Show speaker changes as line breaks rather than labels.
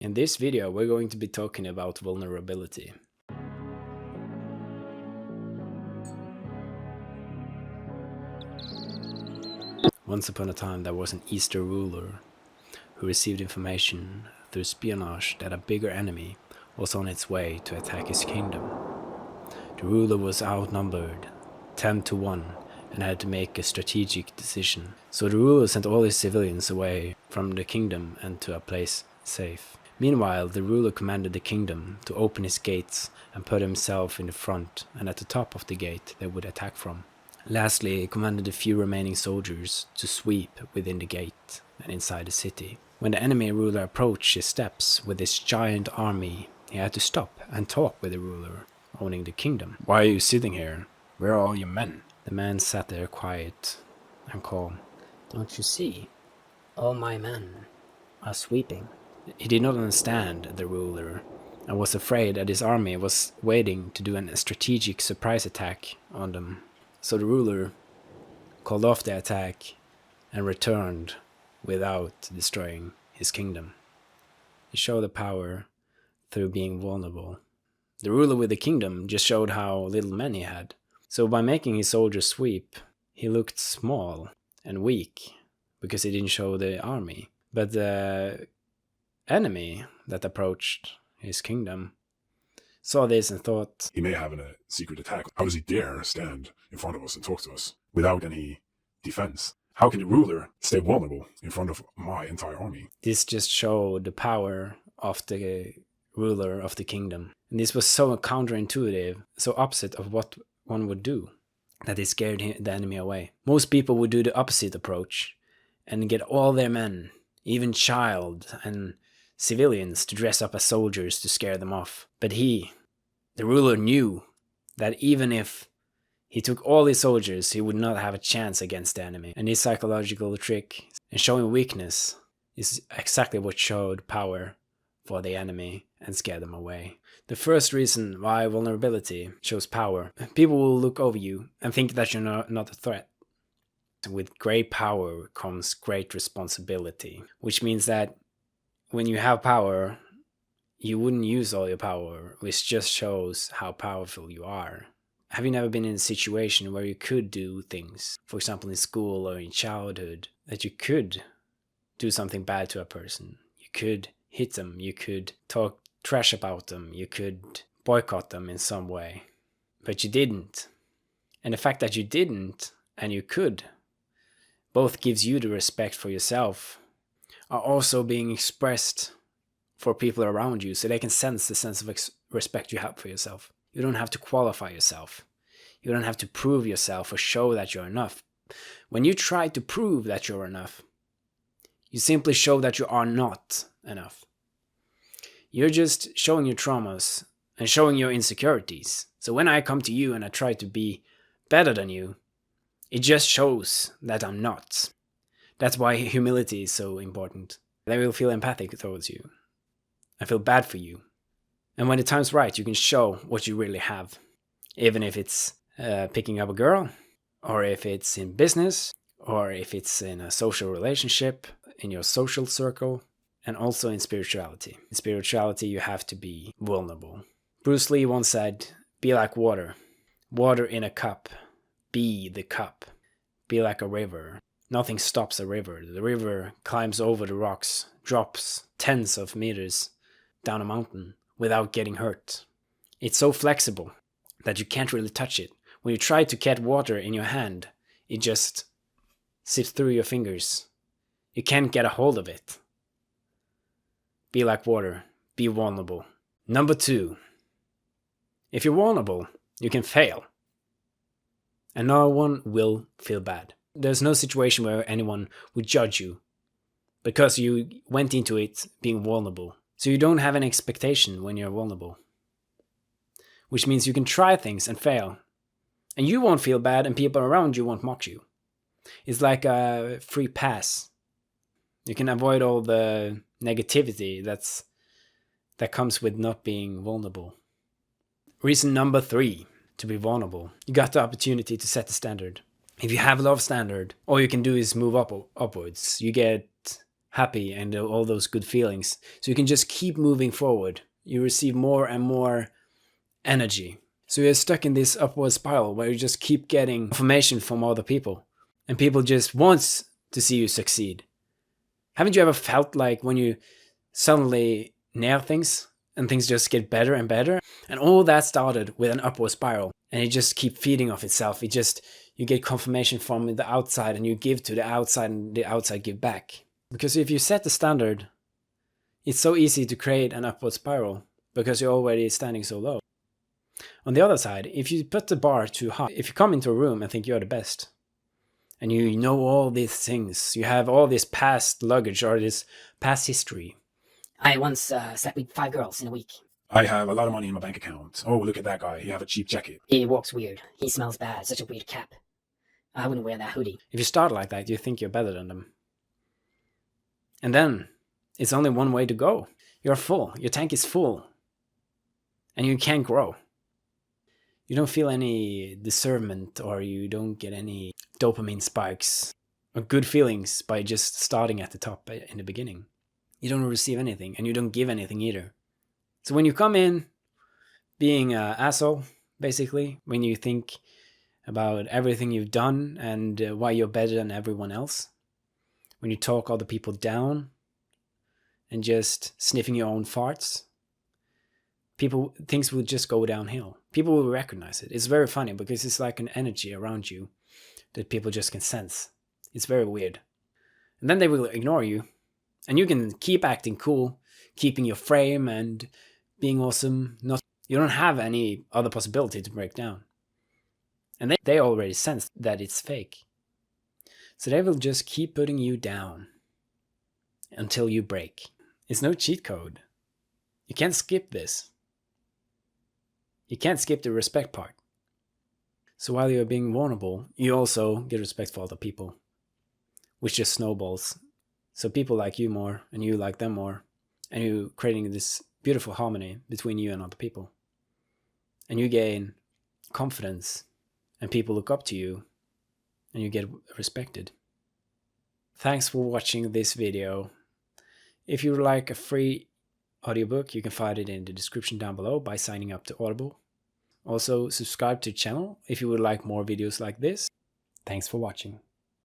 In this video, we're going to be talking about vulnerability. Once upon a time, there was an Eastern ruler who received information through espionage that a bigger enemy was on its way to attack his kingdom. The ruler was outnumbered 10 to 1 and had to make a strategic decision. So the ruler sent all his civilians away from the kingdom and to a place safe. Meanwhile, the ruler commanded the kingdom to open his gates and put himself in the front and at the top of the gate they would attack from. Lastly, he commanded the few remaining soldiers to sweep within the gate and inside the city. When the enemy ruler approached his steps with his giant army, he had to stop and talk with the ruler owning the kingdom. "Why are you sitting here? Where are all your men?" The man sat there quiet and calm.
"Don't you see? All my men are sweeping."
He did not understand the ruler and was afraid that his army was waiting to do a strategic surprise attack on them. So the ruler called off the attack and returned without destroying his kingdom. He showed the power through being vulnerable. The ruler with the kingdom just showed how little men he had. So by making his soldiers sweep, he looked small and weak because he didn't show the army. But the enemy that approached his kingdom saw this and thought,
"He may have a secret attack. How does he dare stand in front of us and talk to us without any defense? How can the ruler stay vulnerable in front of my entire army?"
This just showed the power of the ruler of the kingdom. And this was so counterintuitive, so opposite of what one would do, that it scared the enemy away. Most people would do the opposite approach and get all their men, even child and civilians, to dress up as soldiers to scare them off. But he, the ruler, knew that even if he took all his soldiers, he would not have a chance against the enemy. And this psychological trick and showing weakness is exactly what showed power for the enemy and scared them away. The first reason why vulnerability shows power: people will look over you and think that you're not a threat. With great power comes great responsibility, which means that when you have power, you wouldn't use all your power, which just shows how powerful you are. Have you never been in a situation where you could do things, for example in school or in childhood, that you could do something bad to a person? You could hit them, you could talk trash about them, you could boycott them in some way, but you didn't. And the fact that you didn't and you could both gives you the respect for yourself, are also being expressed for people around you so they can sense the sense of respect you have for yourself. You don't have to qualify yourself. You don't have to prove yourself or show that you're enough. When you try to prove that you're enough, you simply show that you are not enough. You're just showing your traumas and showing your insecurities. So when I come to you and I try to be better than you, it just shows that I'm not. That's why humility is so important. They will feel empathic towards you. I feel bad for you. And when the time's right, you can show what you really have. Even if it's picking up a girl, or if it's in business, or if it's in a social relationship, in your social circle, and also in spirituality. In spirituality, you have to be vulnerable. Bruce Lee once said, "Be like water. Water in a cup. Be the cup. Be like a river. Nothing stops a river. The river climbs over the rocks, drops tens of meters down a mountain without getting hurt. It's so flexible that you can't really touch it. When you try to catch water in your hand, it just slips through your fingers. You can't get a hold of it. Be like water. Be vulnerable." Number 2. If you're vulnerable, you can fail. And no one will feel bad. There's no situation where anyone would judge you because you went into it being vulnerable. So you don't have an expectation when you're vulnerable, which means you can try things and fail. And you won't feel bad and people around you won't mock you. It's like a free pass. You can avoid all the negativity that comes with not being vulnerable. Reason number 3 to be vulnerable: you got the opportunity to set the standard. If you have a low standard, all you can do is move upwards. You get happy and all those good feelings. So you can just keep moving forward. You receive more and more energy. So you're stuck in this upward spiral where you just keep getting information from other people. And people just want to see you succeed. Haven't you ever felt like when you suddenly nail things and things just get better and better? And all that started with an upward spiral. And it just keep feeding off itself. You get confirmation from the outside and you give to the outside and the outside give back. Because if you set the standard, it's so easy to create an upward spiral because you're already standing so low. On the other side, if you put the bar too high, if you come into a room and think you're the best, and you know all these things, you have all this past luggage or this past history.
I once slept with 5 girls in a week.
I have a lot of money in my bank account. Oh, look at that guy. He have a cheap jacket.
He walks weird. He smells bad. Such a weird cap. I wouldn't wear that hoodie.
If you start like that, you think you're better than them. And then, it's only one way to go. You're full. Your tank is full. And you can't grow. You don't feel any discernment or you don't get any dopamine spikes or good feelings by just starting at the top in the beginning. You don't receive anything and you don't give anything either. So when you come in being an asshole, basically, when you think about everything you've done and why you're better than everyone else, when you talk other people down and just sniffing your own farts, things will just go downhill. People will recognize it. It's very funny because it's like an energy around you that people just can sense. It's very weird. And then they will ignore you. And you can keep acting cool, keeping your frame and being awesome. You don't have any other possibility to break down. And they already sense that it's fake. So they will just keep putting you down until you break. It's no cheat code. You can't skip this. You can't skip the respect part. So while you're being vulnerable, you also get respect for other people, which just snowballs. So people like you more, and you like them more, and you're creating this beautiful harmony between you and other people. And you gain confidence, and people look up to you, and you get respected. Thanks for watching this video. If you would like a free audiobook, you can find it in the description down below by signing up to Audible. Also, subscribe to the channel if you would like more videos like this. Thanks for watching.